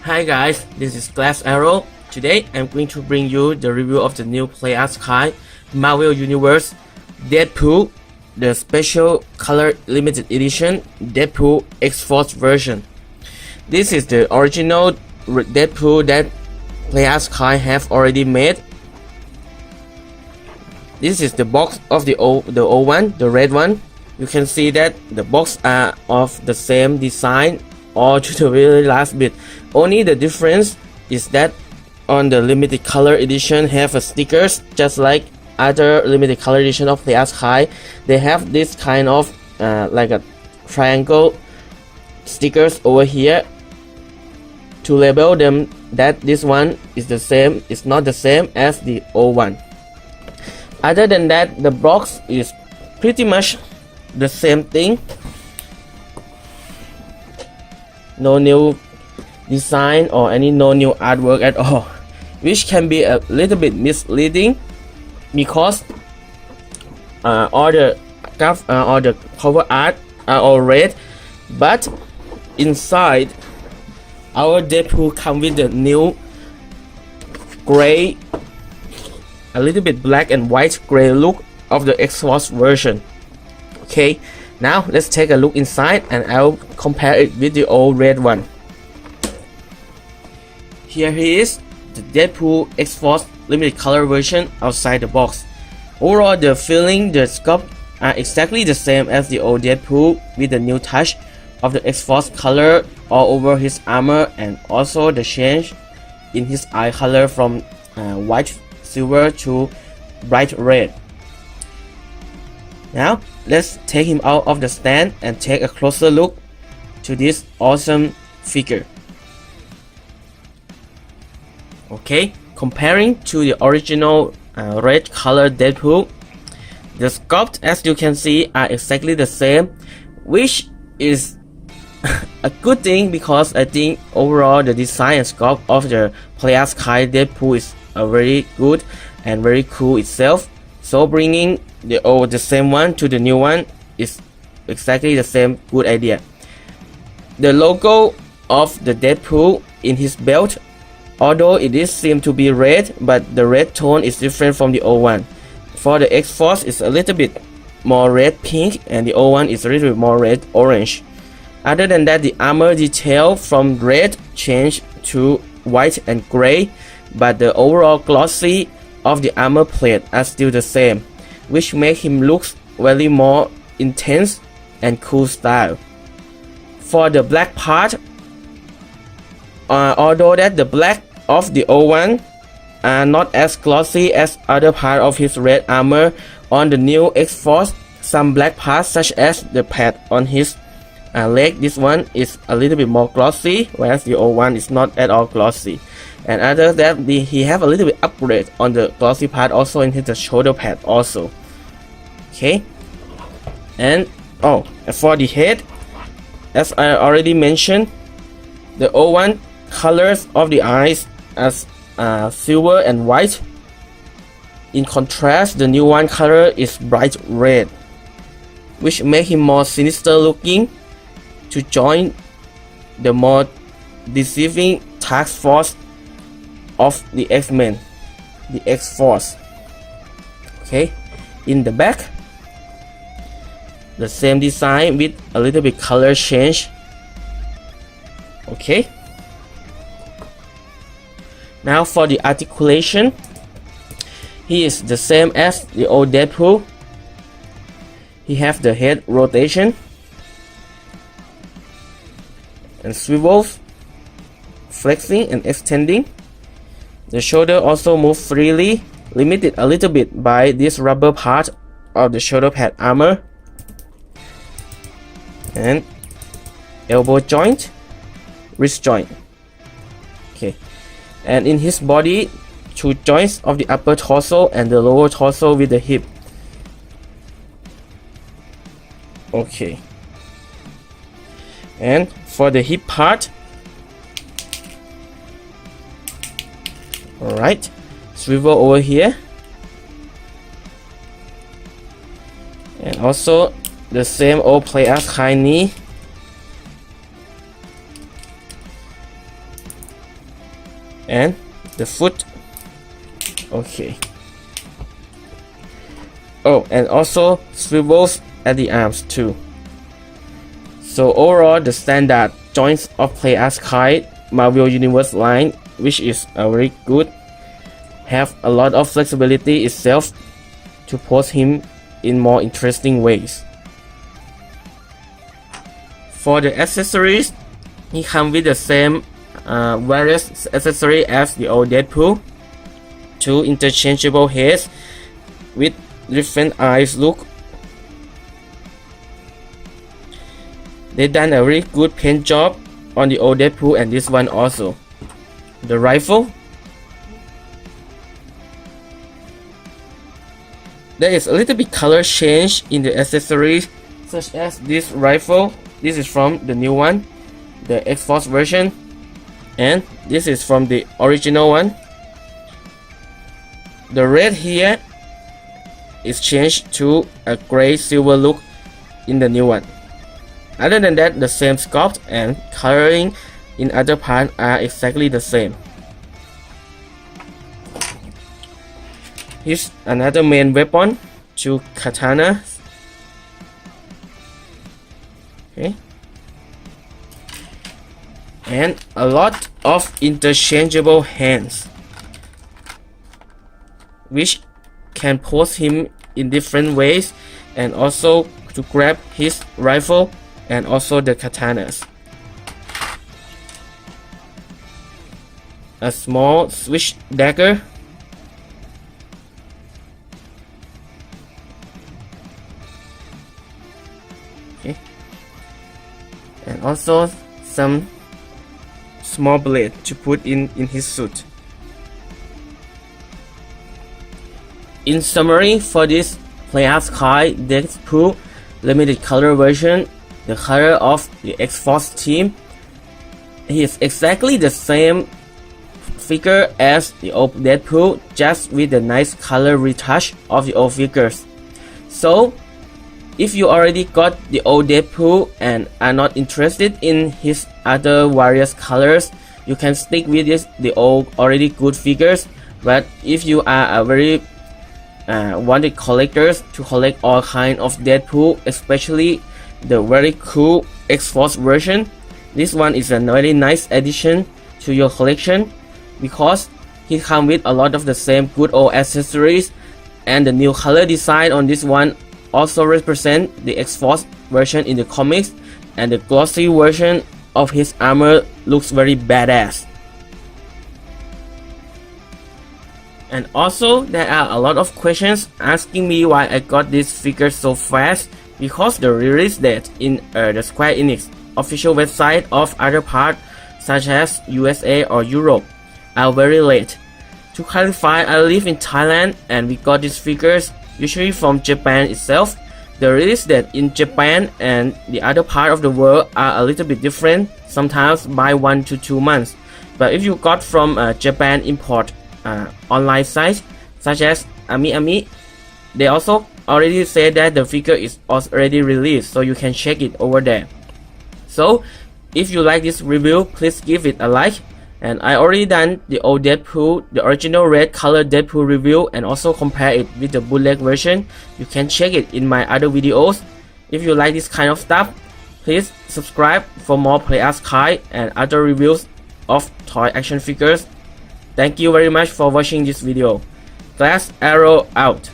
Hi guys, this is Glass Arrow. Today I'm going to bring you the review of the new Play as Kai Marvel Universe Deadpool, the special color limited edition Deadpool X-Force version. This is the original Deadpool that Play as Kai have already made. This is the box of the old one, the red one. You can see that the box are of the same design all to the very last bit. Only the difference is that on the limited color edition have a stickers just like other limited color edition of Play as Kai. They have this kind of like a triangle stickers over here to label them that this one is the same, it's not the same as the old one. Other than that, the box is pretty much the same thing. No new design or no new artwork at all, which can be a little bit misleading because all the cover art are all red, but inside our Deadpool come with the new gray, a little bit black and white gray look of the X-Force version. Okay, now let's take a look inside and I'll compare it with the old red one. Here he is, the Deadpool X-Force limited color version outside the box. Overall, the feeling, the sculpt are exactly the same as the old Deadpool with the new touch of the X-Force color all over his armor and also the change in his eye color from white silver to bright red. Now let's take him out of the stand and take a closer look to this awesome figure. Okay, comparing to the original red color Deadpool, the sculpt as you can see are exactly the same, which is a good thing because I think overall the design and sculpt of the Play as Kai Deadpool is very good and very cool itself. So bringing the same one to the new one is exactly the same good idea. The logo of the Deadpool in his belt, although it is seem to be red, but the red tone is different from the old one. For the X-Force is a little bit more red pink and the old one is a little bit more red orange. Other than that, the armor detail from red changed to white and gray, but the overall glossy of the armor plate are still the same, which make him look very more intense and cool style. For the black part, although that the black of the old one are not as glossy as other part of his red armor, on the new X-Force some black parts such as the pad on his leg, this one is a little bit more glossy, whereas the old one is not at all glossy. And other than that, he have a little bit upgrade on the glossy part also in his shoulder pad also. Okay, and for the head, as I already mentioned, the old one colors of the eyes as silver and white. In contrast, the new one color is bright red, which make him more sinister looking to join the more deceiving task force of the X-Men, the X-Force. Okay, in the back, the same design with a little bit color change. Okay, now for the articulation, he is the same as the old Deadpool. He have the head rotation and swivels, flexing and extending. The shoulder also move freely, limited a little bit by this rubber part of the shoulder pad armor. And elbow joint, wrist joint. Okay, and in his body, two joints of the upper torso and the lower torso with the hip. Okay, and for the hip part, alright, swivel over here, and also the same old Play as Kai knee and the foot. Okay. Oh, and also swivels at the arms too. So overall, the standard joints of Play As Kai Marvel Universe line, which is very good, have a lot of flexibility itself to pose him in more interesting ways. For the accessories, he comes with the same various accessory as the old Deadpool. 2 interchangeable heads with different eyes look. They done a really good paint job on the old Deadpool and this one also. The rifle, there is a little bit color change in the accessories, such as this rifle. This is from the new one, the X-Force version, and this is from the original one. The red here is changed to a gray silver look in the new one. Other than that, the same sculpt and coloring in other parts are exactly the same. Here's another main weapon, 2 Katana. Okay. And a lot of interchangeable hands, which can pose him in different ways, and also to grab his rifle and also the katanas. A small switch dagger. Okay. And also some small blade to put in his suit. In summary, for this Play As Kai Deadpool limited color version, the color of the X-Force team, he is exactly the same figure as the old Deadpool, just with the nice color retouch of the old figures. So if you already got the old Deadpool and are not interested in his other various colors, you can stick with the old already good figures. But if you are a very wanted collectors to collect all kind of Deadpool, especially the very cool X-Force version, this one is a very nice addition to your collection, because he comes with a lot of the same good old accessories, and the new color design on this one also represent the X-Force version in the comics, and the glossy version of his armor looks very badass. And also, there are a lot of questions asking me why I got this figure so fast, because the release date in the Square Enix official website of other parts such as USA or Europe are very late. To clarify, I live in Thailand and we got these figures usually from Japan itself. The release date in Japan and the other part of the world are a little bit different, sometimes by 1 to 2 months. But if you got from Japan import online sites such as Ami, they also already say that the figure is already released, so you can check it over there. So if you like this review, please give it a like. And I already done the old Deadpool, the original red color Deadpool review, and also compare it with the bootleg version. You can check it in my other videos. If you like this kind of stuff, please subscribe for more Play As Kai and other reviews of toy action figures. Thank you very much for watching this video. Glass Arrow out.